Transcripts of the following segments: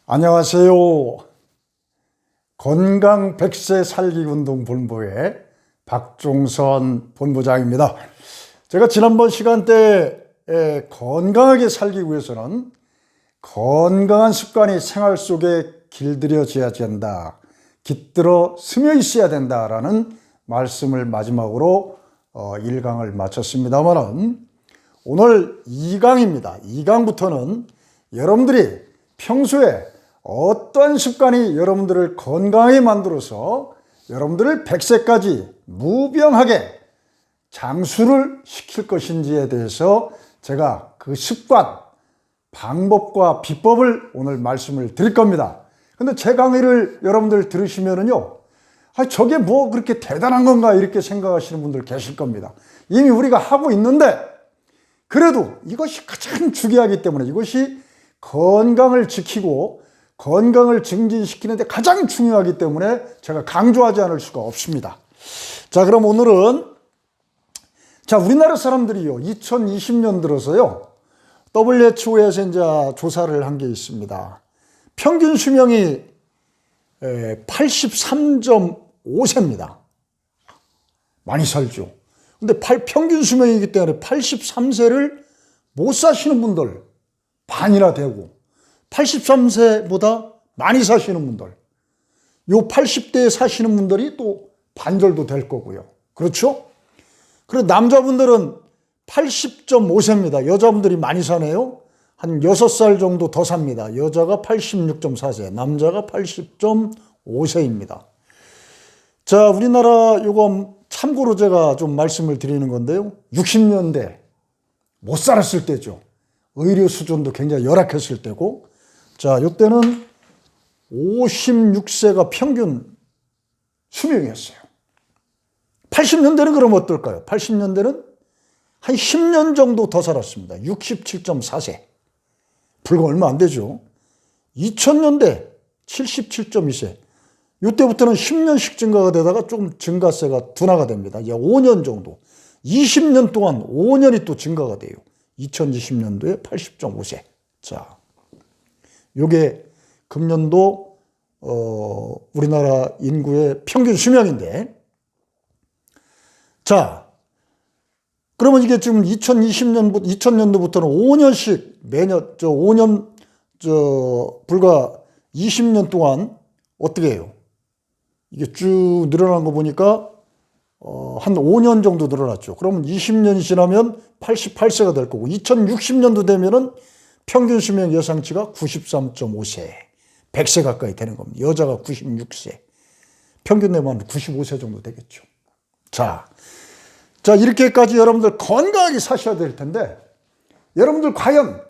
안녕하세요. 건강 100세 살기 운동 본부의 박종선 본부장입니다. 제가 지난번 시간대에 건강하게 살기 위해서는 건강한 습관이 생활 속에 길들여져야 된다, 깃들어 스며 있어야 된다라는 말씀을 마지막으로 1강을 마쳤습니다만 오늘 2강입니다. 2강부터는 여러분들이 평소에 어떤 습관이 여러분들을 건강하게 만들어서 여러분들을 100세까지 무병하게 장수를 시킬 것인지에 대해서 제가 그 습관, 방법과 비법을 오늘 말씀을 드릴 겁니다. 근데 제 강의를 여러분들 들으시면은요, 저게 뭐 그렇게 대단한 건가 이렇게 생각하시는 분들 계실 겁니다. 이미 우리가 하고 있는데 그래도 이것이 가장 중요하기 때문에, 이것이 건강을 지키고 건강을 증진시키는데 가장 중요하기 때문에 제가 강조하지 않을 수가 없습니다. 자, 그럼 오늘은 우리나라 사람들이요, 2020년 들어서요, WHO에서 이제 조사를 한 게 있습니다. 평균 수명이 83.5세입니다. 많이 살죠. 근데 평균 수명이기 때문에 83세를 못 사시는 분들 반이나 되고, 83세보다 많이 사시는 분들, 요 80대에 사시는 분들이 또 반절도 될 거고요. 그렇죠? 그리고 남자분들은 80.5세입니다. 여자분들이 많이 사네요. 한 6살 정도 더 삽니다. 여자가 86.4세, 남자가 80.5세입니다. 자, 우리나라 요거 참고로 제가 좀 말씀을 드리는 건데요. 60년대 못 살았을 때죠. 의료 수준도 굉장히 열악했을 때고, 자, 요때는 56세가 평균 수명이었어요. 80년대는 그럼 어떨까요? 80년대는 한 10년 정도 더 살았습니다. 67.4세. 불과 얼마 안 되죠. 2000년대 77.2세. 이때부터는 10년씩 증가가 되다가 좀 증가세가 둔화가 됩니다. 이제 5년 정도. 20년 동안 5년이 또 증가가 돼요. 2020년도에 80.5세. 자, 요게 금년도 우리나라 인구의 평균 수명인데, 자, 그러면 이게 지금 2000년도부터는 5년씩 매년 5년 불과 20년 동안 어떻게 해요? 이게 쭉 늘어난 거 보니까 한 5년 정도 늘어났죠. 그러면 20년이 지나면 88세가 될 거고, 2060년도 되면은 평균 수명 예상치가 93.5세, 100세 가까이 되는 겁니다. 여자가 96세, 평균 내면 95세 정도 되겠죠. 자, 이렇게까지 여러분들 건강하게 사셔야 될 텐데, 여러분들 과연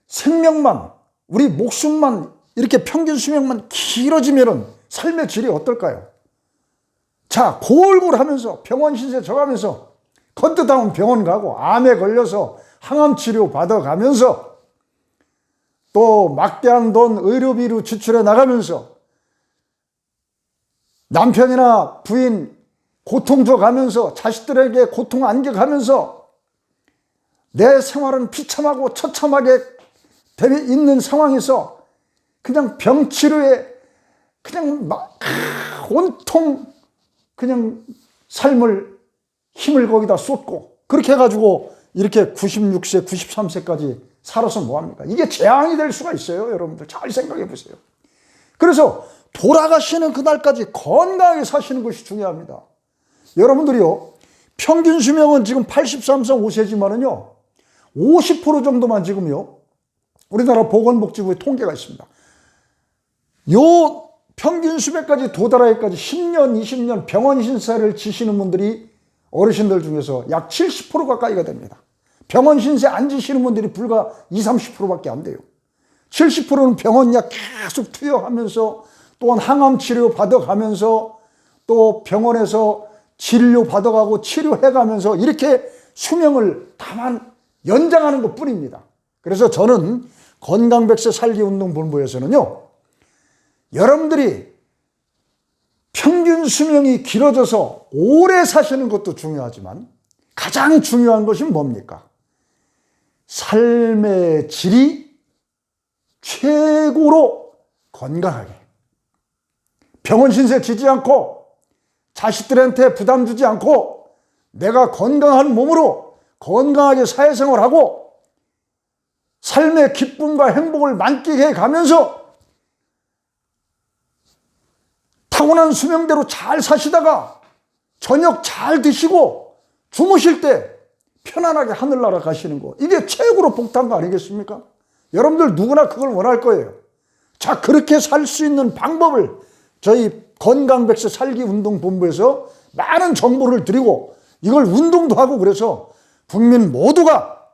생명만, 우리 목숨만 이렇게 평균 수명만 길어지면은 삶의 질이 어떨까요? 자, 골골 하면서 병원 신세 져가면서 건뜨다운 병원 가고, 암에 걸려서 항암 치료 받아가면서 또 막대한 돈 의료비로 지출해 나가면서 남편이나 부인 고통 줘가면서 자식들에게 고통 안겨가면서 내 생활은 비참하고 처참하게 있는 상황에서 그냥 병치료에 그냥 온통 그냥 삶을 힘을 거기다 쏟고, 그렇게 해가지고 이렇게 96세, 93세까지 살아서 뭐합니까? 이게 재앙이 될 수가 있어요. 여러분들 잘 생각해 보세요. 그래서 돌아가시는 그날까지 건강하게 사시는 것이 중요합니다. 여러분들이요, 평균 수명은 지금 83.5세지만은요, 50% 정도만 지금요, 우리나라 보건복지부의 통계가 있습니다. 요 평균 수명까지 도달하기까지 10년, 20년 병원 신세를 지시는 분들이 어르신들 중에서 약 70% 가까이가 됩니다. 병원 신세 안 지시는 분들이 불과 20, 30%밖에 안 돼요. 70%는 병원약 계속 투여하면서, 또한 항암 치료 받아가면서, 또 병원에서 진료 받아가고 치료해가면서 이렇게 수명을 다만 연장하는 것 뿐입니다. 그래서 저는 건강 100세 살기 운동 본부에서는요, 여러분들이 평균 수명이 길어져서 오래 사시는 것도 중요하지만 가장 중요한 것이 뭡니까? 삶의 질이 최고로 건강하게 병원 신세 지지 않고 자식들한테 부담 주지 않고 내가 건강한 몸으로 건강하게 사회생활하고 삶의 기쁨과 행복을 만끽해 가면서 타고난 수명대로 잘 사시다가 저녁 잘 드시고 주무실 때 편안하게 하늘나라 가시는 거, 이게 최고로 복탄 거 아니겠습니까? 여러분들 누구나 그걸 원할 거예요. 자, 그렇게 살 수 있는 방법을 저희 건강100세 살기 운동본부에서 많은 정보를 드리고 이걸 운동도 하고 그래서 국민 모두가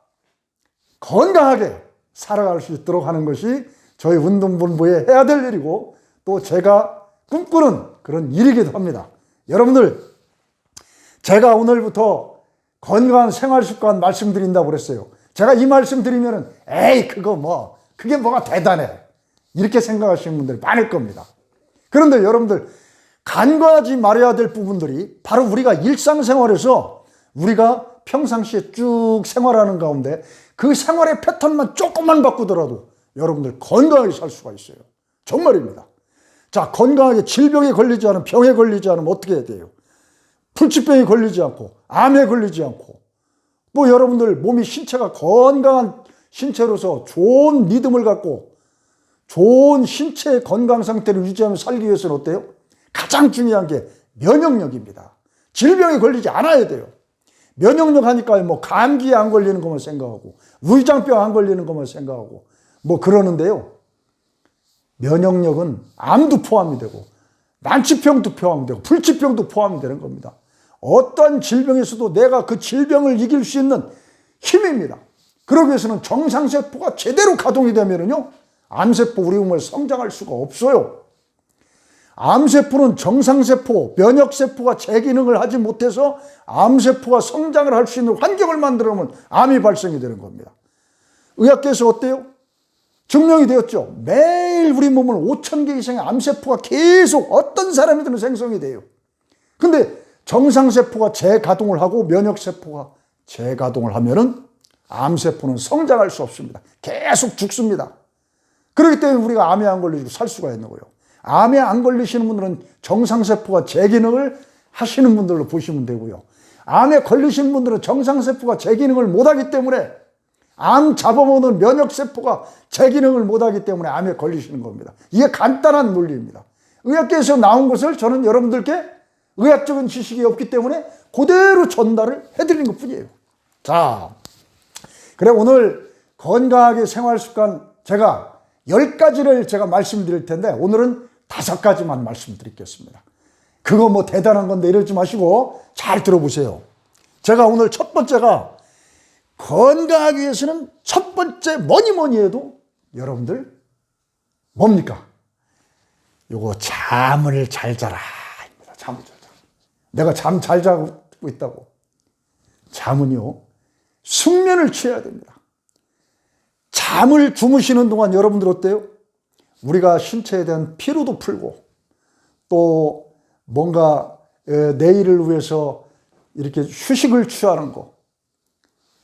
건강하게 살아갈 수 있도록 하는 것이 저희 운동본부에 해야 될 일이고 또 제가 꿈꾸는 그런 일이기도 합니다. 여러분들, 제가 오늘부터 건강한 생활습관 말씀드린다고 그랬어요. 제가 이 말씀 드리면은 에이 그게 뭐가 대단해 이렇게 생각하시는 분들이 많을 겁니다. 그런데 여러분들, 간과하지 말아야 될 부분들이 바로 우리가 일상생활에서 우리가 평상시에 쭉 생활하는 가운데 그 생활의 패턴만 조금만 바꾸더라도 여러분들 건강하게 살 수가 있어요. 정말입니다. 자, 건강하게 질병에 걸리지 않으면, 병에 걸리지 않으면 어떻게 해야 돼요? 불치병에 걸리지 않고 암에 걸리지 않고 뭐 여러분들 몸이 신체가 건강한 신체로서 좋은 믿음을 갖고 좋은 신체의 건강 상태를 유지하면서 살기 위해서는 어때요? 가장 중요한 게 면역력입니다. 질병에 걸리지 않아야 돼요. 면역력 하니까 뭐 감기에 안 걸리는 것만 생각하고 위장병 안 걸리는 것만 생각하고 뭐 그러는데요. 면역력은 암도 포함이 되고 난치병도 포함이 되고 불치병도 포함이 되는 겁니다. 어떤 질병에서도 내가 그 질병을 이길 수 있는 힘입니다. 그러기 위해서는 정상세포가 제대로 가동이 되면은요, 암세포 우리 몸에 성장할 수가 없어요. 암세포는 정상세포, 면역세포가 제 기능을 하지 못해서 암세포가 성장을 할 수 있는 환경을 만들어 놓으면 암이 발생이 되는 겁니다. 의학계에서 어때요? 증명이 되었죠. 매일 우리 몸은 5,000개 이상의 암세포가 계속 어떤 사람이든 생성이 돼요. 근데 정상세포가 재가동을 하고 면역세포가 재가동을 하면은 암세포는 성장할 수 없습니다. 계속 죽습니다. 그렇기 때문에 우리가 암에 안 걸리고 살 수가 있는 거예요. 암에 안 걸리시는 분들은 정상세포가 재기능을 하시는 분들로 보시면 되고요. 암에 걸리신 분들은 정상세포가 재기능을 못하기 때문에 암 잡아먹는 면역세포가 재기능을 못하기 때문에 암에 걸리시는 겁니다. 이게 간단한 논리입니다. 의학계에서 나온 것을 저는 여러분들께 의학적인 지식이 없기 때문에 그대로 전달을 해드리는 것 뿐이에요. 자, 그래 오늘 건강하게 생활습관 제가 10가지를 제가 말씀드릴 텐데 오늘은 5가지만 말씀드리겠습니다. 그거 뭐 대단한 건데 이러지 마시고 잘 들어보세요. 제가 오늘 첫 번째가 건강하기 위해서는 첫 번째 뭐니 해도 여러분들 뭡니까? 요거 잠을 잘 자라 입니다. 잠을 잘 자라. 내가 잠 잘 자고 있다고. 잠은요, 숙면을 취해야 됩니다. 잠을 주무시는 동안 여러분들 어때요? 우리가 신체에 대한 피로도 풀고 또 뭔가 내일을 위해서 이렇게 휴식을 취하는 거,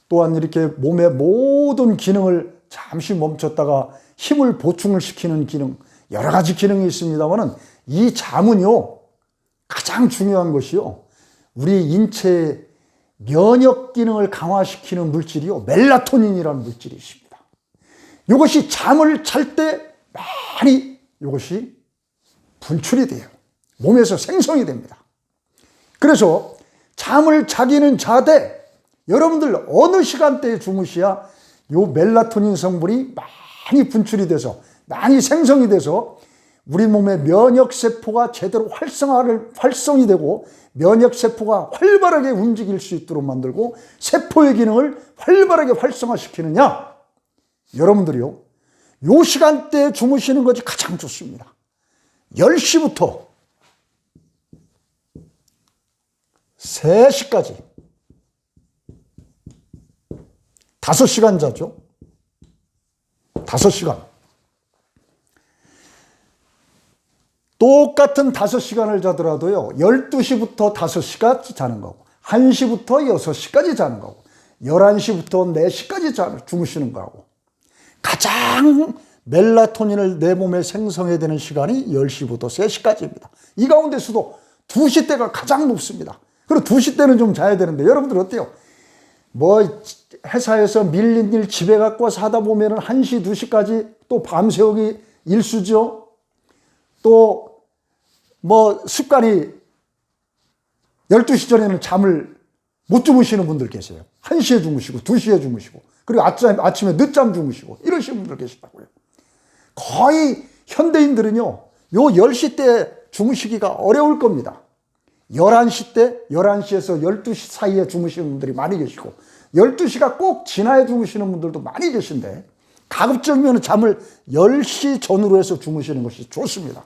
또한 이렇게 몸의 모든 기능을 잠시 멈췄다가 힘을 보충을 시키는 기능, 여러 가지 기능이 있습니다만 이 잠은요, 가장 중요한 것이요, 우리 인체의 면역 기능을 강화시키는 물질이요, 멜라토닌이라는 물질이 있습니다. 이것이 잠을 잘 때 많이 이것이 분출이 돼요. 몸에서 생성이 됩니다. 그래서 잠을 자기는 자되 여러분들 어느 시간대에 주무셔야 요 멜라토닌 성분이 많이 분출이 돼서 많이 생성이 돼서 우리 몸의 면역세포가 제대로 활성이 되고 면역세포가 활발하게 움직일 수 있도록 만들고 세포의 기능을 활발하게 활성화시키느냐? 여러분들이요, 요 시간대에 주무시는 것이 가장 좋습니다. 10시부터 3시까지 5시간 자죠. 5시간. 똑같은 5시간을 자더라도요, 12시부터 5시까지 자는 거고, 1시부터 6시까지 자는 거고, 11시부터 4시까지 주무시는 거하고, 가장 멜라토닌을 내 몸에 생성해야 되는 시간이 10시부터 3시까지입니다. 이 가운데서도 2시 때가 가장 높습니다. 그리고 2시 때는 좀 자야 되는데 여러분들 어때요? 뭐 회사에서 밀린 일 집에 갖고 와서 하다 보면 1시, 2시까지 또 밤새우기 일수죠. 또 뭐 습관이 12시 전에는 잠을 못 주무시는 분들 계세요. 1시에 주무시고 2시에 주무시고 그리고 아침에 늦잠 주무시고 이러시는 분들 계시다고요. 거의 현대인들은요, 요 10시 때 주무시기가 어려울 겁니다. 11시 때, 11시에서 12시 사이에 주무시는 분들이 많이 계시고, 12시가 꼭 지나야 주무시는 분들도 많이 계신데, 가급적이면 잠을 10시 전후로 해서 주무시는 것이 좋습니다.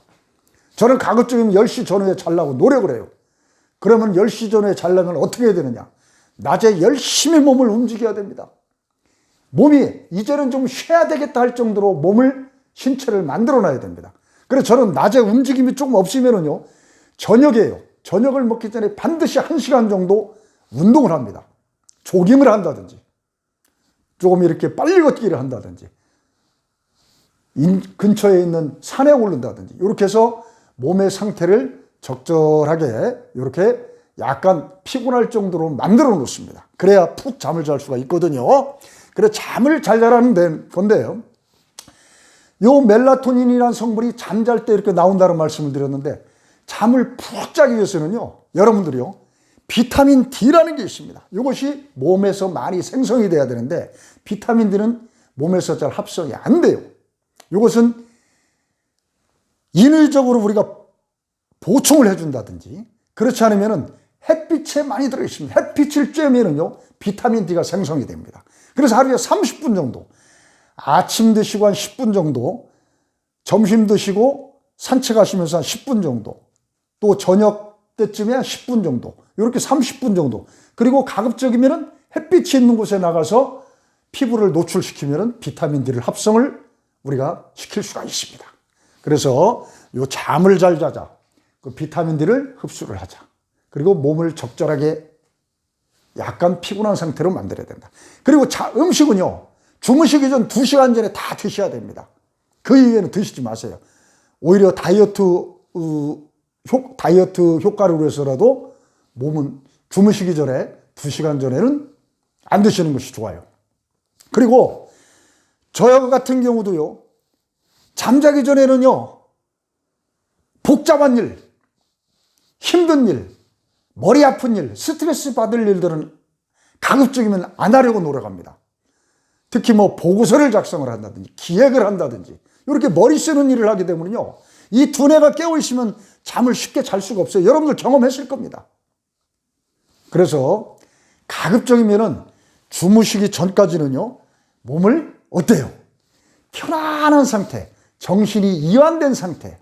저는 가급적이면 10시 전후에 자려고 노력을 해요. 그러면 10시 전후에 자려면 어떻게 해야 되느냐? 낮에 열심히 몸을 움직여야 됩니다. 몸이 이제는 좀 쉬어야 되겠다 할 정도로 몸을 신체를 만들어 놔야 됩니다. 그래서 저는 낮에 움직임이 조금 없으면은요, 저녁에요. 저녁을 먹기 전에 반드시 1시간 정도 운동을 합니다. 조깅을 한다든지, 조금 이렇게 빨리 걷기를 한다든지, 근처에 있는 산에 오른다든지, 이렇게 해서 몸의 상태를 적절하게 이렇게 약간 피곤할 정도로 만들어 놓습니다. 그래야 푹 잠을 잘 수가 있거든요. 그래서 잠을 잘 자라는 건데요. 요 멜라토닌이라는 성분이 잠잘 때 이렇게 나온다는 말씀을 드렸는데, 잠을 푹 자기 위해서는요, 여러분들이요, 비타민 D라는 게 있습니다. 이것이 몸에서 많이 생성이 돼야 되는데, 비타민 D는 몸에서 잘 합성이 안 돼요. 이것은 인위적으로 우리가 보충을 해준다든지, 그렇지 않으면 햇빛에 많이 들어있습니다. 햇빛을 쬐면은요, 비타민 D가 생성이 됩니다. 그래서 하루에 30분 정도, 아침 드시고 한 10분 정도, 점심 드시고 산책하시면서 한 10분 정도, 또 저녁 때쯤에 한 10분 정도, 이렇게 30분 정도, 그리고 가급적이면 햇빛이 있는 곳에 나가서 피부를 노출시키면 비타민 D를 합성을 우리가 시킬 수가 있습니다. 그래서 요 잠을 잘 자자, 그 비타민 D를 흡수를 하자, 그리고 몸을 적절하게 약간 피곤한 상태로 만들어야 된다. 그리고 음식은요, 주무시기 전 2시간 전에 다 드셔야 됩니다. 그 이후에는 드시지 마세요. 오히려 다이어트 효과를 위해서라도 몸은 주무시기 전에 2시간 전에는 안 드시는 것이 좋아요. 그리고 저 같은 경우도요, 잠자기 전에는요, 복잡한 일, 힘든 일, 머리 아픈 일, 스트레스 받을 일들은 가급적이면 안 하려고 노력합니다. 특히 뭐 보고서를 작성을 한다든지 기획을 한다든지 이렇게 머리 쓰는 일을 하게 되면요, 이 두뇌가 깨어 있으면 잠을 쉽게 잘 수가 없어요. 여러분들 경험했을 겁니다. 그래서 가급적이면은 주무시기 전까지는요, 몸을 어때요? 편안한 상태, 정신이 이완된 상태,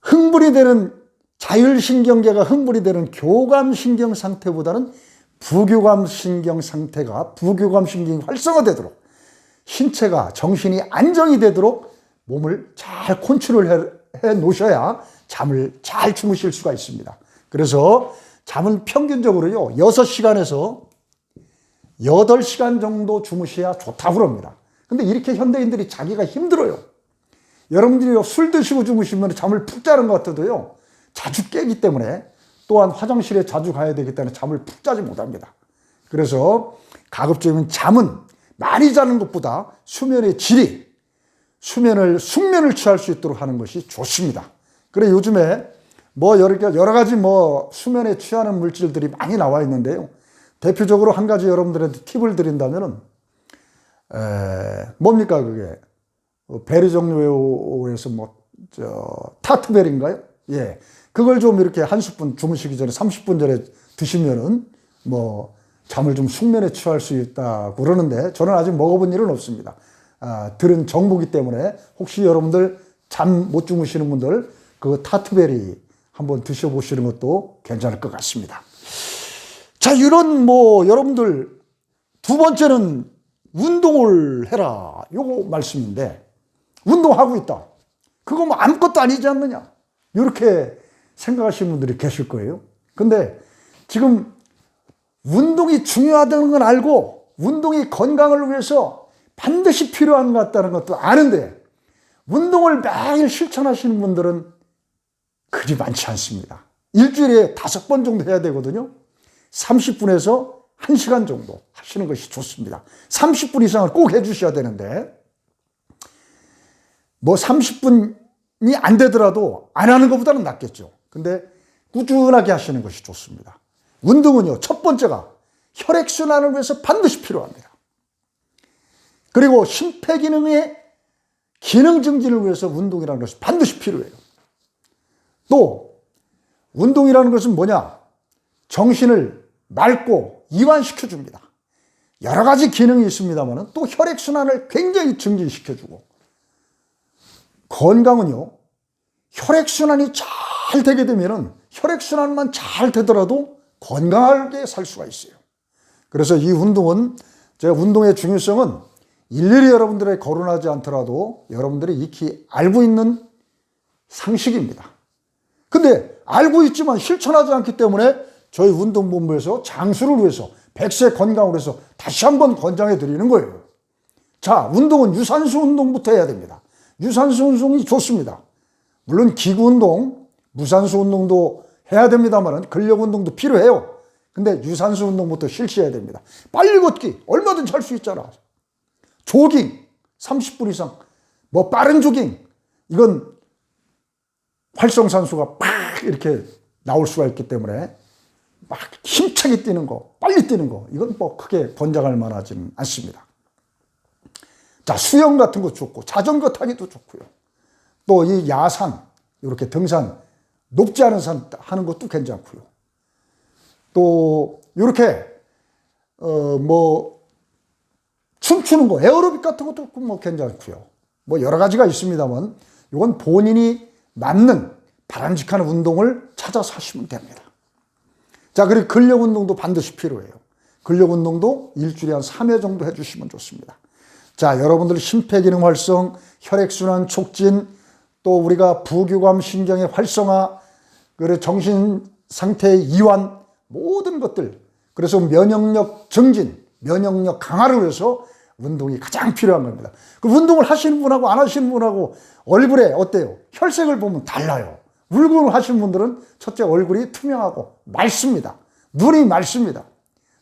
흥분이 되는, 자율신경계가 흥분이 되는 교감신경 상태보다는 부교감신경 상태가, 부교감신경이 활성화되도록, 신체가, 정신이 안정이 되도록 몸을 잘 컨트롤 해 놓으셔야 잠을 잘 주무실 수가 있습니다. 그래서 잠은 평균적으로요, 6시간에서 8시간 정도 주무셔야 좋다고 그럽니다. 근데 이렇게 현대인들이 자기가 힘들어요. 여러분들이 술 드시고 주무시면 잠을 푹 자는 것 같아도요, 자주 깨기 때문에, 또한 화장실에 자주 가야 되기 때문에 잠을 푹 자지 못합니다. 그래서 가급적이면 잠은 많이 자는 것보다 수면의 질이, 숙면을 취할 수 있도록 하는 것이 좋습니다. 그래, 요즘에 뭐 여러 가지 뭐 수면에 취하는 물질들이 많이 나와 있는데요. 대표적으로 한 가지 여러분들한테 팁을 드린다면은, 뭡니까 그게? 베리 종류에서 타트베리인가요? 예. 그걸 좀 이렇게 한 스푼 주무시기 전에 30분 전에 드시면은 뭐 잠을 좀 숙면에 취할 수 있다고 그러는데, 저는 아직 먹어본 일은 없습니다. 들은 정보기 때문에 혹시 여러분들 잠 못 주무시는 분들 그 타트베리 한번 드셔보시는 것도 괜찮을 것 같습니다. 자, 이런 여러분들 두 번째는 운동을 해라, 요거 말씀인데, 운동하고 있다, 그거 뭐 아무것도 아니지 않느냐, 이렇게 생각하시는 분들이 계실 거예요. 근데 지금 운동이 중요하다는 건 알고, 운동이 건강을 위해서 반드시 필요한 것 같다는 것도 아는데 운동을 매일 실천하시는 분들은 그리 많지 않습니다. 일주일에 5번 정도 해야 되거든요. 30분에서 1시간 정도 하시는 것이 좋습니다. 30분 이상을 꼭 해주셔야 되는데 뭐 30분이 안 되더라도 안 하는 것보다는 낫겠죠. 근데 꾸준하게 하시는 것이 좋습니다. 운동은요, 첫 번째가 혈액순환을 위해서 반드시 필요합니다. 그리고 심폐기능의 기능 증진을 위해서 운동이라는 것이 반드시 필요해요. 또 운동이라는 것은 뭐냐? 정신을 맑고 이완시켜줍니다. 여러 가지 기능이 있습니다만 또 혈액순환을 굉장히 증진시켜주고, 건강은요, 혈액순환이 잘 되게 되면 혈액순환만 잘 되더라도 건강하게 살 수가 있어요. 그래서 이 운동은, 제가 운동의 중요성은 일일이 여러분들에게 거론하지 않더라도 여러분들이 익히 알고 있는 상식입니다. 근데 알고 있지만 실천하지 않기 때문에 저희 운동본부에서 장수를 위해서, 100세 건강을 위해서 다시 한번 권장해 드리는 거예요. 자, 운동은 유산소 운동부터 해야 됩니다. 유산소 운동이 좋습니다. 물론 기구 운동, 무산소 운동도 해야 됩니다만 근력 운동도 필요해요. 근데 유산소 운동부터 실시해야 됩니다. 빨리 걷기 얼마든지 할 수 있잖아. 조깅 30분 이상, 뭐 빠른 조깅, 이건 활성산소가 팍 이렇게 나올 수가 있기 때문에 막 힘차게 뛰는 거, 빨리 뛰는 거, 이건 뭐 크게 권장할 만하지는 않습니다. 자, 수영 같은 거 좋고, 자전거 타기도 좋고요. 또 이 야산, 이렇게 등산, 높지 않은 산 하는 것도 괜찮고요. 또 이렇게 뭐 춤추는 거, 에어로빅 같은 것도 뭐 괜찮고요. 뭐 여러 가지가 있습니다만 이건 본인이 맞는 바람직한 운동을 찾아서 하시면 됩니다. 자, 그리고 근력 운동도 반드시 필요해요. 근력 운동도 일주일에 한 3회 정도 해주시면 좋습니다. 자, 여러분들 심폐기능 활성, 혈액순환 촉진, 또 우리가 부교감 신경의 활성화, 그리고 정신 상태의 이완, 모든 것들, 그래서 면역력 증진, 면역력 강화를 위해서 운동이 가장 필요한 겁니다. 그 운동을 하시는 분하고 안 하시는 분하고 얼굴에 어때요? 혈색을 보면 달라요. 운동을 하시는 분들은 첫째 얼굴이 투명하고 맑습니다. 눈이 맑습니다.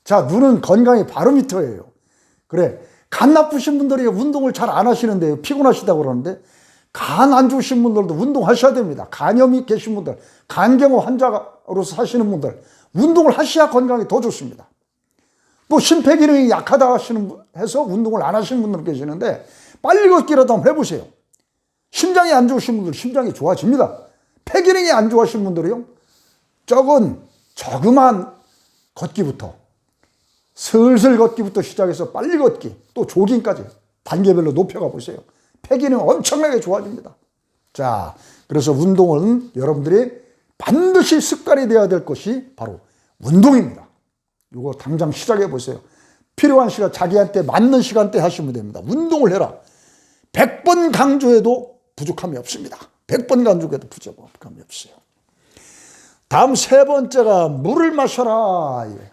자, 눈은 건강이 바로미터예요. 그래, 간 나쁘신 분들이 운동을 잘 안 하시는데요, 피곤하시다고 그러는데 간 안 좋으신 분들도 운동하셔야 됩니다. 간염이 계신 분들, 간경화 환자로서 사시는 분들, 운동을 하셔야 건강이 더 좋습니다. 또 심폐기능이 약하다 해서 운동을 안 하시는 분들 계시는데 빨리 걷기라도 한번 해보세요. 심장이 안 좋으신 분들 심장이 좋아집니다. 폐기능이 안 좋으신 분들이요, 저그마한 걷기부터, 슬슬 걷기부터 시작해서 빨리 걷기, 또 조깅까지 단계별로 높여가 보세요. 폐기능 엄청나게 좋아집니다. 자, 그래서 운동은 여러분들이 반드시 습관이 되어야 될 것이 바로 운동입니다. 이거 당장 시작해 보세요. 필요한 시간, 자기한테 맞는 시간대 하시면 됩니다. 운동을 해라. 100번 강조해도 부족함이 없습니다. 100번 강조해도 부족함이 없어요. 다음 세 번째가 물을 마셔라 이래요.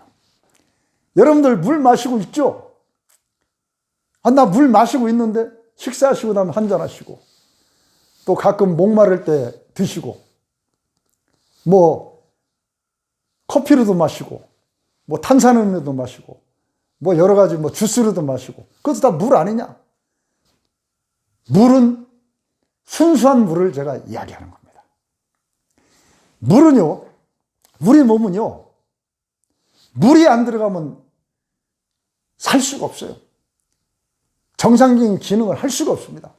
여러분들 물 마시고 있죠? 아, 나 물 마시고 있는데 식사하시고 나면 한잔 하시고, 또 가끔 목마를 때 드시고, 뭐 커피로도 마시고, 뭐 탄산음료도 마시고, 뭐 여러 가지 뭐 주스로도 마시고, 그것도 다 물 아니냐? 물은 순수한 물을 제가 이야기하는 겁니다. 물은요, 우리 몸은요, 물이 안 들어가면 살 수가 없어요. 정상적인 기능을 할 수가 없습니다.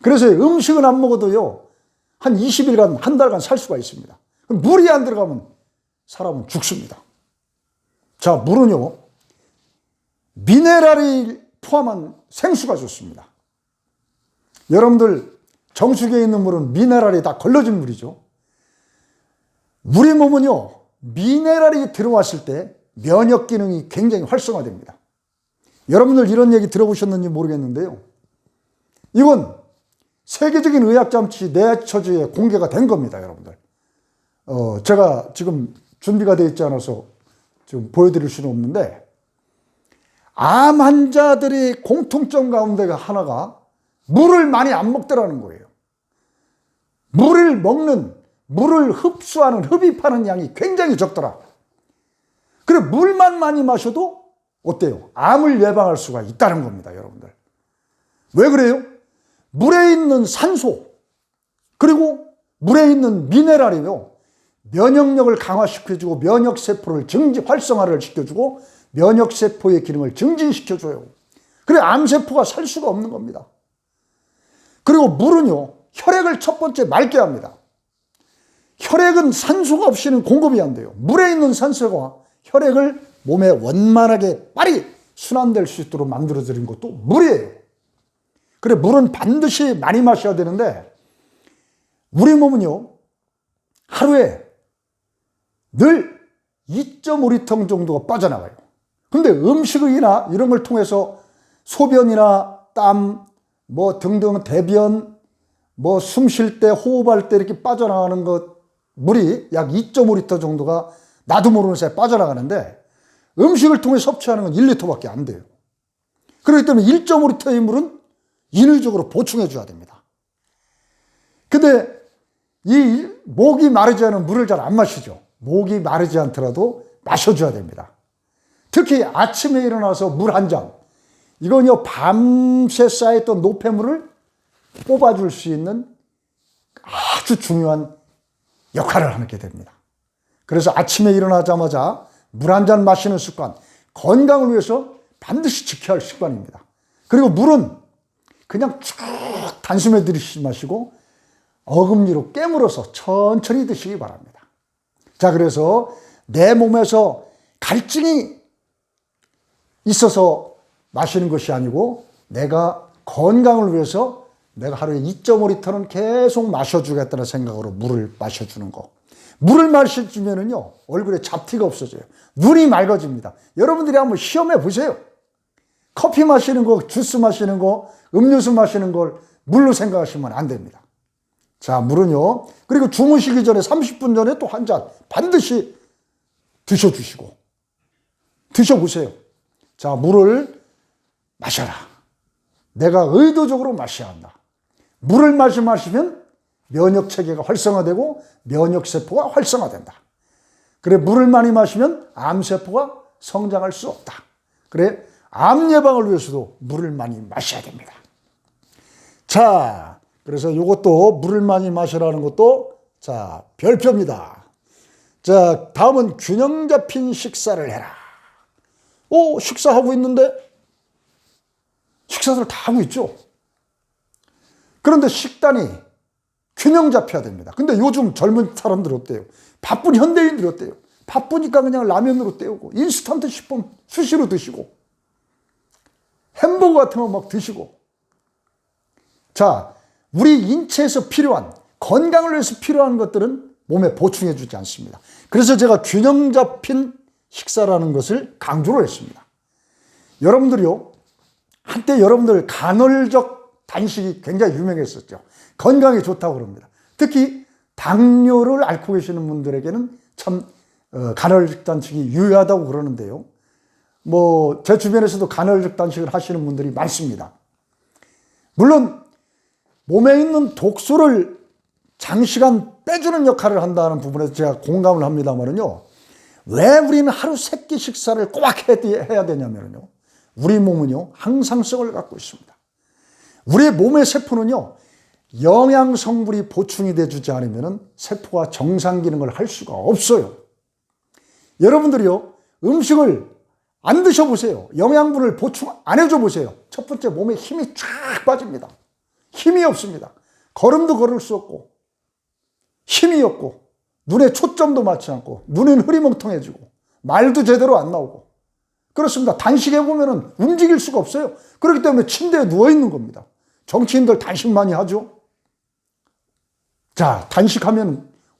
그래서 음식은 안 먹어도요, 한 20일간, 한 달간 살 수가 있습니다. 물이 안 들어가면 사람은 죽습니다. 자, 물은요, 미네랄이 포함한 생수가 좋습니다. 여러분들 정수기에 있는 물은 미네랄이 다 걸러진 물이죠. 우리 몸은요, 미네랄이 들어왔을 때 면역 기능이 굉장히 활성화됩니다. 여러분들 이런 얘기 들어보셨는지 모르겠는데요, 이건 세계적인 의학장치 네처지에 공개가 된 겁니다. 여러분들, 제가 지금 준비가 되어 있지 않아서 지금 보여드릴 수는 없는데, 암 환자들의 공통점 가운데가 하나가 물을 많이 안 먹더라는 거예요. 물을 흡수하는, 흡입하는 양이 굉장히 적더라. 그래, 물만 많이 마셔도 어때요? 암을 예방할 수가 있다는 겁니다, 여러분들. 왜 그래요? 물에 있는 산소, 그리고 물에 있는 미네랄이요, 면역력을 강화시켜주고 면역세포를 활성화를 시켜주고 면역세포의 기능을 증진시켜줘요. 그래, 암세포가 살 수가 없는 겁니다. 그리고 물은요, 혈액을 첫 번째 맑게 합니다. 혈액은 산소가 없이는 공급이 안 돼요. 물에 있는 산소가 혈액을 몸에 원만하게 빨리 순환될 수 있도록 만들어드린 것도 물이에요. 그래, 물은 반드시 많이 마셔야 되는데, 우리 몸은요, 하루에 늘 2.5리터 정도가 빠져나가요. 근데 음식이나 이런 걸 통해서 소변이나 땀, 등등 대변, 숨 쉴 때, 호흡할 때 이렇게 빠져나가는 것, 물이 약 2.5리터 정도가 나도 모르는 사이에 빠져나가는데, 음식을 통해 섭취하는 건 1리터밖에 안 돼요. 그렇기 때문에 1.5리터의 물은 인위적으로 보충해 줘야 됩니다. 근데 이 목이 마르지 않은 물을 잘 안 마시죠. 목이 마르지 않더라도 마셔줘야 됩니다. 특히 아침에 일어나서 물 한 잔, 이건요, 밤새 쌓였던 노폐물을 뽑아줄 수 있는 아주 중요한 역할을 하게 됩니다. 그래서 아침에 일어나자마자 물 한 잔 마시는 습관, 건강을 위해서 반드시 지켜야 할 습관입니다. 그리고 물은 그냥 쭉 단숨에 들이쉬지 마시고 어금니로 깨물어서 천천히 드시기 바랍니다. 자, 그래서 내 몸에서 갈증이 있어서 마시는 것이 아니고 내가 건강을 위해서 내가 하루에 2.5리터는 계속 마셔주겠다는 생각으로 물을 마셔주는 거. 물을 마셔주면은요, 얼굴에 잡티가 없어져요. 눈이 맑아집니다. 여러분들이 한번 시험해 보세요. 커피 마시는 거, 주스 마시는 거, 음료수 마시는 걸 물로 생각하시면 안 됩니다. 자, 물은요, 그리고 주무시기 전에 30분 전에 또 한 잔 반드시 드셔주시고, 드셔보세요. 자, 물을 마셔라. 내가 의도적으로 마셔야 한다. 물을 마시면 면역체계가 활성화되고 면역세포가 활성화된다. 그래, 물을 많이 마시면 암세포가 성장할 수 없다. 그래, 암 예방을 위해서도 물을 많이 마셔야 됩니다. 자, 그래서 이것도 물을 많이 마시라는 것도, 자, 별표입니다. 자, 다음은 균형 잡힌 식사를 해라. 식사하고 있는데 식사를 다 하고 있죠. 그런데 식단이 균형 잡혀야 됩니다. 근데 요즘 젊은 사람들 어때요? 바쁜 현대인들이 어때요? 바쁘니까 그냥 라면으로 때우고 인스턴트 식품 수시로 드시고 햄버거 같은 거 막 드시고. 자, 우리 인체에서 필요한, 건강을 위해서 필요한 것들은 몸에 보충해 주지 않습니다. 그래서 제가 균형 잡힌 식사라는 것을 강조를 했습니다. 여러분들이요, 한때 여러분들 간헐적 단식이 굉장히 유명했었죠. 건강에 좋다고 그럽니다. 특히 당뇨를 앓고 계시는 분들에게는 참 간헐적 단식이 유효하다고 그러는데요. 제 주변에서도 간헐적 단식을 하시는 분들이 많습니다. 물론 몸에 있는 독소를 장시간 빼주는 역할을 한다는 부분에서 제가 공감을 합니다만은요, 왜 우리는 하루 3끼 식사를 꼬박 해야 되냐면요, 우리 몸은요, 항상성을 갖고 있습니다. 우리 몸의 세포는요, 영양 성분이 보충이 되주지 않으면 세포가 정상 기능을 할 수가 없어요. 여러분들이요, 음식을 안 드셔보세요. 영양분을 보충 안 해줘 보세요. 첫 번째, 몸에 힘이 쫙 빠집니다. 힘이 없습니다. 걸음도 걸을 수 없고, 힘이 없고, 눈에 초점도 맞지 않고, 눈은 흐리멍텅해지고, 말도 제대로 안 나오고. 그렇습니다. 단식해 보면은 움직일 수가 없어요. 그렇기 때문에 침대에 누워있는 겁니다. 정치인들 단식 많이 하죠. 자,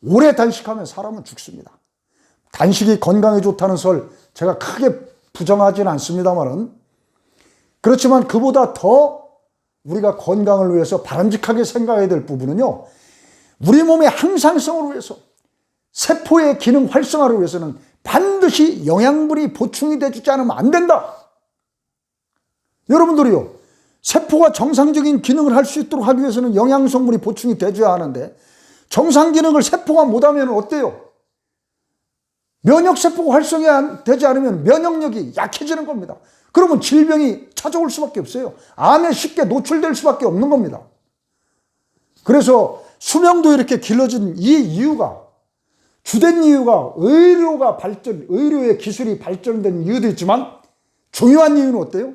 오래 단식하면 사람은 죽습니다. 단식이 건강에 좋다는 설 제가 크게 부정하지는 않습니다만은, 그렇지만 그보다 더 우리가 건강을 위해서 바람직하게 생각해야 될 부분은요, 우리 몸의 항상성을 위해서, 세포의 기능 활성화를 위해서는 반드시 영양분이 보충이 되지 않으면 안 된다. 여러분들이요, 세포가 정상적인 기능을 할 수 있도록 하기 위해서는 영양성분이 보충이 돼줘야 하는데 정상 기능을 세포가 못하면 어때요? 면역세포가 활성화되지 않으면 면역력이 약해지는 겁니다. 그러면 질병이 찾아올 수밖에 없어요. 암에 쉽게 노출될 수밖에 없는 겁니다. 그래서 수명도 이렇게 길어진 이 이유가, 주된 이유가 의료의 기술이 발전된 이유도 있지만 중요한 이유는 어때요?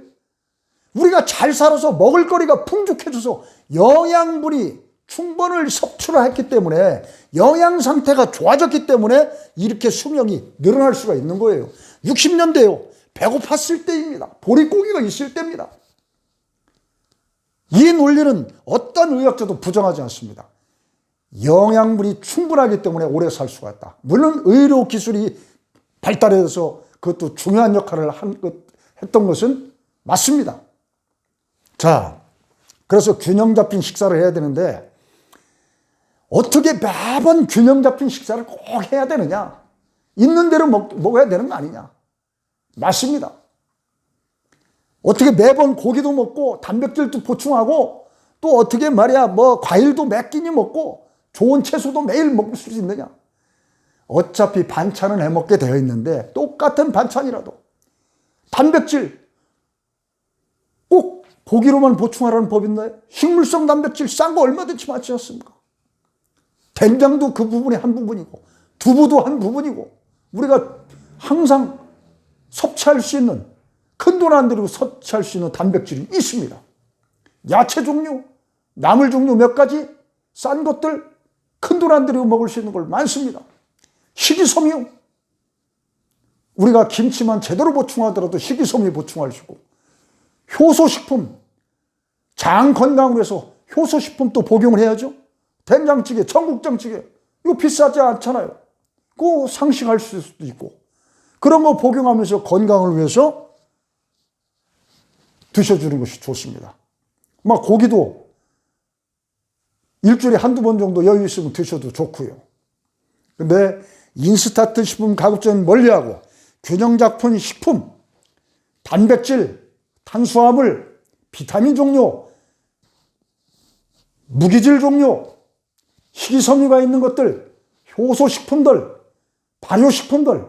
우리가 잘 살아서 먹을거리가 풍족해져서 영양분이 충분을 섭취를 했기 때문에 영양 상태가 좋아졌기 때문에 이렇게 수명이 늘어날 수가 있는 거예요. 60년대요. 배고팠을 때입니다. 보릿고기가 있을 때입니다. 이 논리는 어떤 의학자도 부정하지 않습니다. 영양분이 충분하기 때문에 오래 살 수가 있다. 물론 의료 기술이 발달해서 그것도 중요한 역할을 했던 것은 맞습니다. 자, 그래서 균형 잡힌 식사를 해야 되는데 어떻게 매번 균형 잡힌 식사를 꼭 해야 되느냐? 있는 대로 먹어야 되는 거 아니냐? 맞습니다. 어떻게 매번 고기도 먹고 단백질도 보충하고 또 어떻게 말이야 과일도 몇 끼니 먹고 좋은 채소도 매일 먹을 수 있느냐? 어차피 반찬은 해먹게 되어 있는데 똑같은 반찬이라도 단백질 꼭 고기로만 보충하라는 법 있나요? 식물성 단백질 싼 거 얼마든지 많지 않습니까? 된장도 그 부분이 한 부분이고 두부도 한 부분이고 우리가 항상 섭취할 수 있는, 큰돈 안 들이고 섭취할 수 있는 단백질이 있습니다. 야채 종류, 나물 종류 몇 가지 싼 것들 큰돈 안 들이고 먹을 수 있는 걸 많습니다. 식이섬유, 우리가 김치만 제대로 보충하더라도 식이섬유 보충할 수 있고, 효소식품, 장 건강을 위해서 효소식품도 복용을 해야죠. 된장찌개, 청국장찌개 이거 비싸지 않잖아요. 그거 상식할 수도 있고 그런 거 복용하면서 건강을 위해서 드셔주는 것이 좋습니다. 막 고기도 일주일에 한두 번 정도 여유 있으면 드셔도 좋고요. 근데 인스턴트 식품 가급적이면 멀리하고 균형 잡힌 식품, 단백질, 탄수화물, 비타민 종류, 무기질 종류, 식이섬유가 있는 것들, 효소식품들, 발효식품들,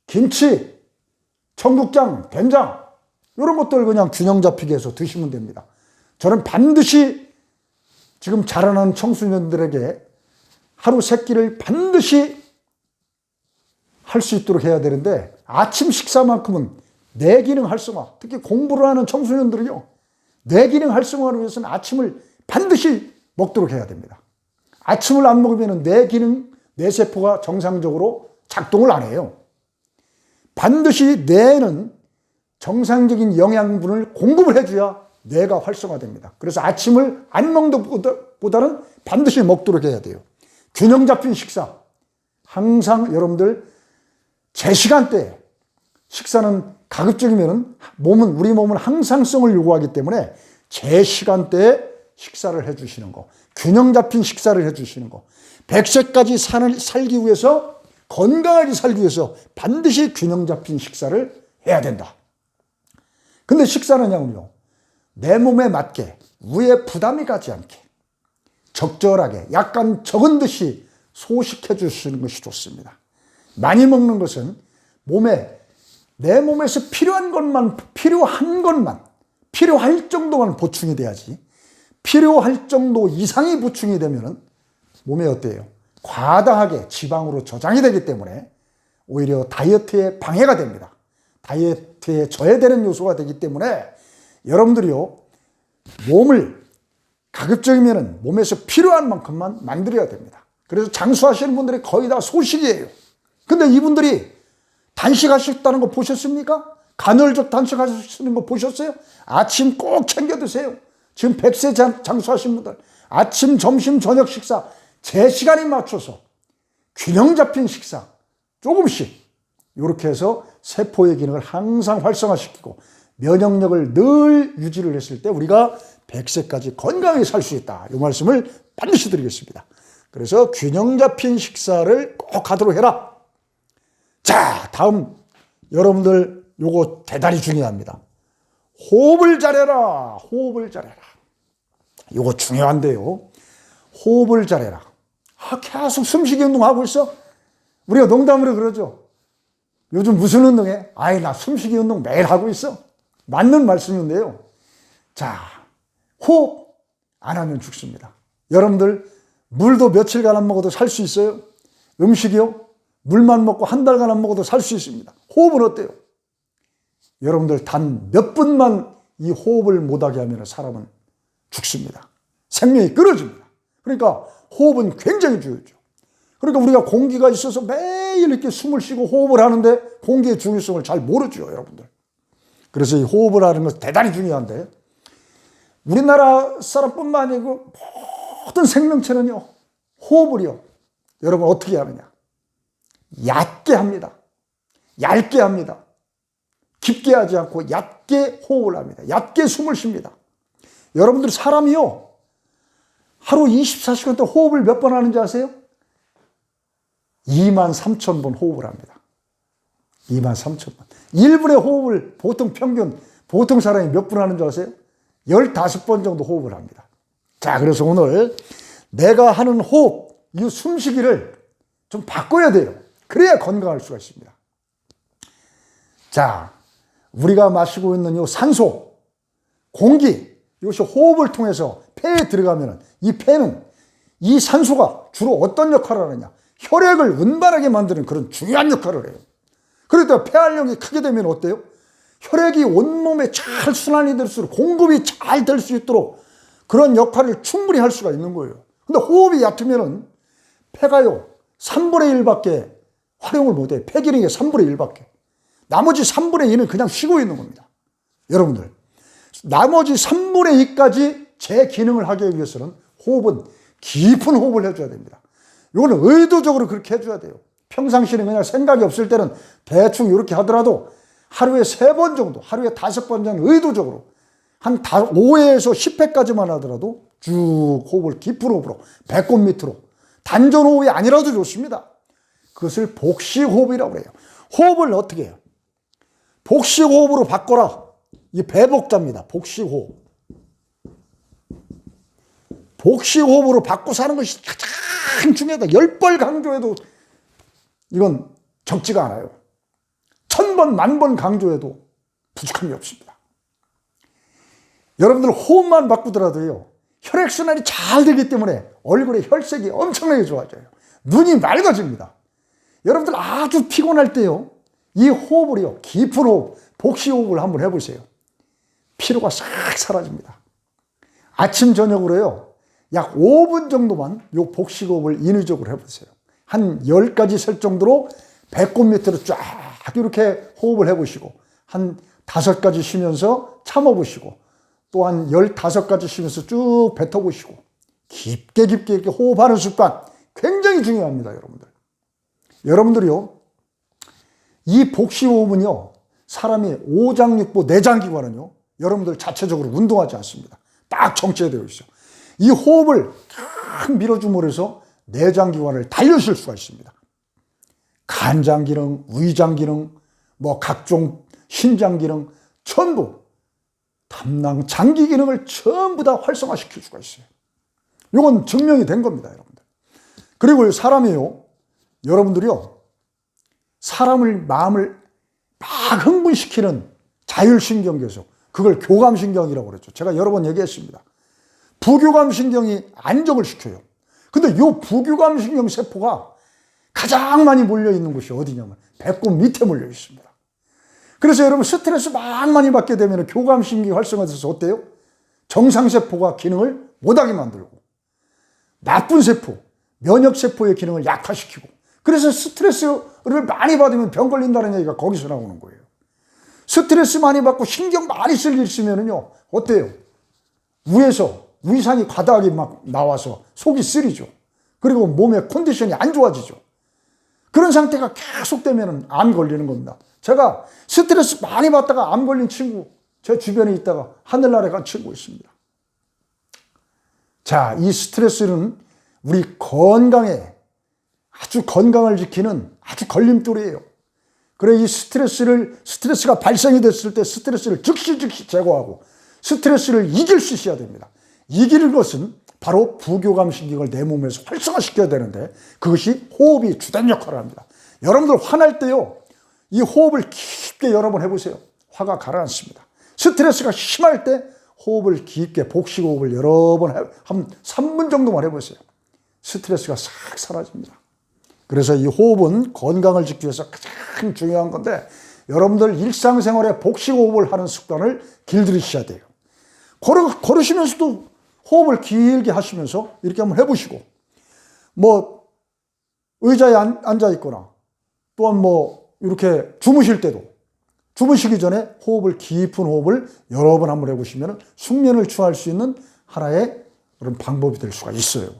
김치, 청국장, 된장 이런 것들 그냥 균형 잡히게 해서 드시면 됩니다. 저는 반드시 지금 자라나는 청소년들에게 하루 3끼를 반드시 할 수 있도록 해야 되는데 아침 식사만큼은 뇌 기능 활성화, 특히 공부를 하는 청소년들은요, 뇌 기능 활성화를 위해서는 아침을 반드시 먹도록 해야 됩니다. 아침을 안 먹으면 뇌 기능, 뇌세포가 정상적으로 작동을 안 해요. 반드시 뇌는 정상적인 영양분을 공급을 해줘야 뇌가 활성화됩니다. 그래서 아침을 안 먹는 것보다는 반드시 먹도록 해야 돼요. 균형 잡힌 식사. 항상 여러분들 제 시간대에, 식사는 가급적이면 우리 몸은 항상성을 요구하기 때문에 제 시간대에 식사를 해주시는 거, 균형 잡힌 식사를 해주시는 거, 100세까지 살기 위해서, 건강하게 살기 위해서 반드시 균형 잡힌 식사를 해야 된다. 근데 식사는요, 내 몸에 맞게, 위에 부담이 가지 않게 적절하게 약간 적은 듯이 소식해 주시는 것이 좋습니다. 많이 먹는 것은 내 몸에서 필요한 것만, 필요할 정도만 보충이 돼야지, 필요할 정도 이상이 보충이 되면 몸에 어때요? 과다하게 지방으로 저장이 되기 때문에 오히려 다이어트에 방해가 됩니다. 다이어트에 저해되는 요소가 되기 때문에 여러분들이요, 몸을 가급적이면 몸에서 필요한 만큼만 만들어야 됩니다. 그래서 장수하시는 분들이 거의 다 소식이에요. 근데 이분들이 단식하셨다는 거 보셨습니까? 간헐적 단식하시는 거 보셨어요? 아침 꼭 챙겨 드세요. 지금 100세 장수하신 분들 아침, 점심, 저녁 식사 제 시간에 맞춰서 균형 잡힌 식사 조금씩 이렇게 해서 세포의 기능을 항상 활성화시키고 면역력을 늘 유지를 했을 때 우리가 100세까지 건강하게 살 수 있다. 이 말씀을 반드시 드리겠습니다. 그래서 균형 잡힌 식사를 꼭 하도록 해라. 자, 다음 여러분들 요거 대단히 중요합니다. 호흡을 잘해라. 호흡을 잘해라. 이거 중요한데요. 호흡을 잘해라. 계속 숨쉬기 운동하고 있어? 우리가 농담으로 그러죠. 요즘 무슨 운동해? 나 숨쉬기 운동 매일 하고 있어. 맞는 말씀인데요. 자, 호흡 안 하면 죽습니다. 여러분들 물도 며칠간 안 먹어도 살 수 있어요? 음식이요? 물만 먹고 한 달간 안 먹어도 살 수 있습니다. 호흡은 어때요? 여러분들 단 몇 분만 이 호흡을 못하게 하면 사람은 죽습니다. 생명이 끊어집니다. 그러니까 호흡은 굉장히 중요하죠. 그러니까 우리가 공기가 있어서 매일 이렇게 숨을 쉬고 호흡을 하는데 공기의 중요성을 잘 모르죠, 여러분들. 그래서 이 호흡을 하는 것은 대단히 중요한데, 우리나라 사람뿐만 아니고 모든 생명체는요, 호흡을요, 여러분 어떻게 하느냐? 얕게 합니다. 얇게 합니다. 깊게 하지 않고 얕게 호흡을 합니다. 얕게 숨을 쉽니다. 여러분들 사람이요, 하루 24시간 동안 호흡을 몇 번 하는지 아세요? 23,000번 호흡을 합니다. 23,000번. 1분의 호흡을 보통 사람이 몇 분 하는 줄 아세요? 15번 정도 호흡을 합니다. 자, 그래서 오늘 내가 하는 호흡, 이 숨쉬기를 좀 바꿔야 돼요. 그래야 건강할 수가 있습니다. 자, 우리가 마시고 있는 이 산소, 공기, 이것이 호흡을 통해서 폐에 들어가면 이 폐는 이 산소가 주로 어떤 역할을 하느냐? 혈액을 운반하게 만드는 그런 중요한 역할을 해요. 그러다 폐활량이 크게 되면 어때요? 혈액이 온몸에 잘 순환이 될수록 공급이 잘 될 수 있도록 그런 역할을 충분히 할 수가 있는 거예요. 근데 호흡이 얕으면은 폐가요, 3분의 1밖에 활용을 못해요. 폐 기능의 3분의 1밖에. 나머지 3분의 2는 그냥 쉬고 있는 겁니다. 여러분들, 나머지 3분의 2까지 제 기능을 하기 위해서는 호흡은 깊은 호흡을 해줘야 됩니다. 이거는 의도적으로 그렇게 해줘야 돼요. 평상시에는 그냥 생각이 없을 때는 대충 이렇게 하더라도 하루에 3번 정도, 하루에 5번 정도 의도적으로 한 5회에서 10회까지만 하더라도 쭉 호흡을 깊은 호흡으로, 배꼽 밑으로, 단전호흡이 아니라도 좋습니다. 그것을 복식호흡이라고 그래요. 호흡을 어떻게 해요? 복식호흡으로 바꿔라. 이 배복자입니다. 복식호흡. 복식호흡으로 바꿔 사는 것이 가장 중요하다. 10번 강조해도 이건 적지가 않아요. 1000번, 10,000번 강조해도 부족함이 없습니다. 여러분들 호흡만 바꾸더라도요, 혈액순환이 잘 되기 때문에 얼굴의 혈색이 엄청나게 좋아져요. 눈이 맑아집니다. 여러분들 아주 피곤할 때요, 이 호흡을요, 깊은 호흡, 복식호흡을 한번 해보세요. 피로가 싹 사라집니다. 아침, 저녁으로요, 약 5분 정도만 이 복식호흡을 인위적으로 해보세요. 한 10가지 셀 정도로 배꼽 밑으로 쫙 이렇게 호흡을 해보시고, 한 5가지 쉬면서 참아보시고, 또 한 15가지 쉬면서 쭉 뱉어보시고, 깊게 이렇게 호흡하는 습관 굉장히 중요합니다, 여러분들. 여러분들이요, 이 복식호흡은요, 사람이 오장육부 내장기관은요, 여러분들 자체적으로 운동하지 않습니다. 딱 정체되어 있어요. 이 호흡을 딱 밀어줌으로 해서 내장기관을 달려실 수가 있습니다. 간장기능, 위장기능, 각종 신장기능, 전부 담낭, 장기기능을 전부 다 활성화시킬 수가 있어요. 이건 증명이 된 겁니다, 여러분들. 그리고 사람이요, 여러분들이요, 사람을, 마음을 막 흥분시키는 자율신경계에서 그걸 교감신경이라고 그랬죠. 제가 여러 번 얘기했습니다. 부교감신경이 안정을 시켜요. 근데 이 부교감신경 세포가 가장 많이 몰려있는 곳이 어디냐면 배꼽 밑에 몰려 있습니다. 그래서 여러분 스트레스 막 많이 받게 되면 교감신경이 활성화돼서 어때요? 정상세포가 기능을 못하게 만들고, 나쁜 세포, 면역세포의 기능을 약화시키고, 그래서 스트레스를 많이 받으면 병 걸린다는 얘기가 거기서 나오는 거예요. 스트레스 많이 받고 신경 많이 쓸 일 있으면요, 어때요? 위에서 위산이 과다하게 막 나와서 속이 쓰리죠. 그리고 몸의 컨디션이 안 좋아지죠. 그런 상태가 계속되면 암 걸리는 겁니다. 제가 스트레스 많이 받다가 암 걸린 친구, 제 주변에 있다가 하늘나라에 간 친구 있습니다. 자, 이 스트레스는 우리 건강에 아주 건강을 지키는 아주 걸림돌이에요. 그래, 이 스트레스가 발생이 됐을 때 스트레스를 즉시 제거하고 스트레스를 이길 수 있어야 됩니다. 이기는 것은 바로 부교감 신경을 내 몸에서 활성화시켜야 되는데 그것이 호흡이 주된 역할을 합니다. 여러분들 화날 때요, 이 호흡을 깊게 여러 번 해보세요. 화가 가라앉습니다. 스트레스가 심할 때 호흡을 깊게, 복식호흡을 여러 번 한 3분 정도만 해보세요. 스트레스가 싹 사라집니다. 그래서 이 호흡은 건강을 지키기 위해서 가장 중요한 건데 여러분들 일상생활에 복식호흡을 하는 습관을 길들이셔야 돼요. 걸으시면서도 호흡을 길게 하시면서 이렇게 한번 해보시고, 뭐 의자에 앉아 있거나 또한 뭐 이렇게 주무실 때도 주무시기 전에 호흡을, 깊은 호흡을 여러 번 한번 해보시면 숙면을 취할 수 있는 하나의 그런 방법이 될 수가 있어요.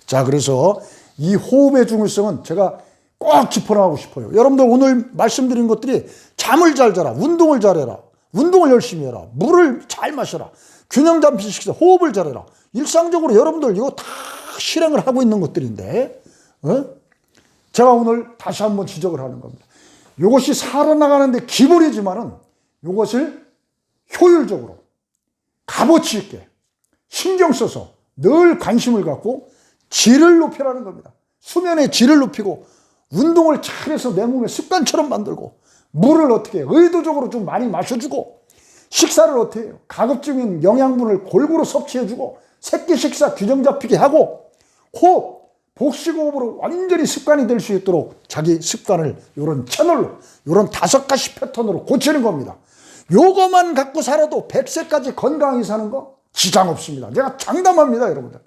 자, 그래서 이 호흡의 중요성은 제가 꼭 짚어나가고 싶어요. 여러분들 오늘 말씀드린 것들이 잠을 잘 자라, 운동을 잘해라, 운동을 열심히 해라, 물을 잘 마셔라, 균형 잡힌 식사, 호흡을 잘해라. 일상적으로 여러분들 이거 다 실행을 하고 있는 것들인데, 제가 오늘 다시 한번 지적을 하는 겁니다. 이것이 살아나가는데 기본이지만은 이것을 효율적으로, 값어치 있게, 신경 써서 늘 관심을 갖고 질을 높이라는 겁니다. 수면의 질을 높이고 운동을 잘해서 내 몸에 습관처럼 만들고 물을 어떻게 해요? 의도적으로 좀 많이 마셔주고 식사를 어떻게 해요? 가급적인 영양분을 골고루 섭취해주고 새끼 식사 균형 잡히게 하고 호흡, 복식호흡으로 완전히 습관이 될 수 있도록 자기 습관을 이런 채널로, 이런 5가지 패턴으로 고치는 겁니다. 요거만 갖고 살아도 100세까지 건강히 사는 거 지장 없습니다. 제가 장담합니다, 여러분들.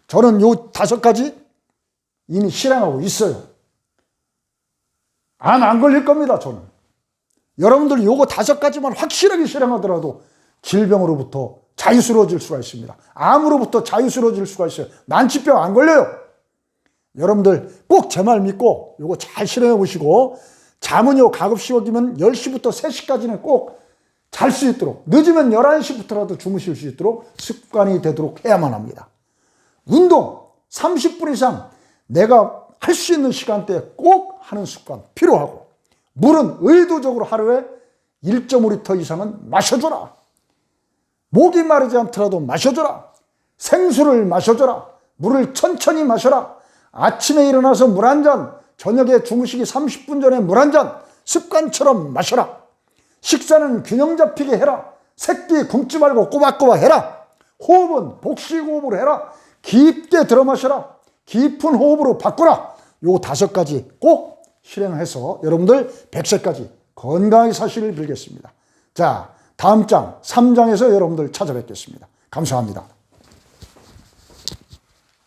저는 요 5가지 이미 실행하고 있어요. 안 걸릴 겁니다, 저는. 여러분들 요거 5가지만 확실하게 실행하더라도 질병으로부터 자유스러워질 수가 있습니다. 암으로부터 자유스러워질 수가 있어요. 난치병 안 걸려요. 여러분들 꼭 제 말 믿고 요거 잘 실행해 보시고, 잠은요 가급적이면 10시부터 3시까지는 꼭 잘 수 있도록, 늦으면 11시부터라도 주무실 수 있도록 습관이 되도록 해야만 합니다. 운동 30분 이상 내가 할 수 있는 시간대에 꼭 하는 습관 필요하고, 물은 의도적으로 하루에 1.5리터 이상은 마셔줘라. 목이 마르지 않더라도 마셔줘라. 생수를 마셔줘라. 물을 천천히 마셔라. 아침에 일어나서 물 한 잔, 저녁에 주무시기 30분 전에 물 한 잔 습관처럼 마셔라. 식사는 균형 잡히게 해라. 새끼 굶지 말고 꼬박꼬박 해라. 호흡은 복식호흡으로 해라. 깊게 들어 마셔라. 깊은 호흡으로 바꾸라. 요 5가지 꼭 실행해서 여러분들 100세까지 건강히 사시길 빌겠습니다. 자, 다음 장 3장에서 여러분들 찾아뵙겠습니다. 감사합니다.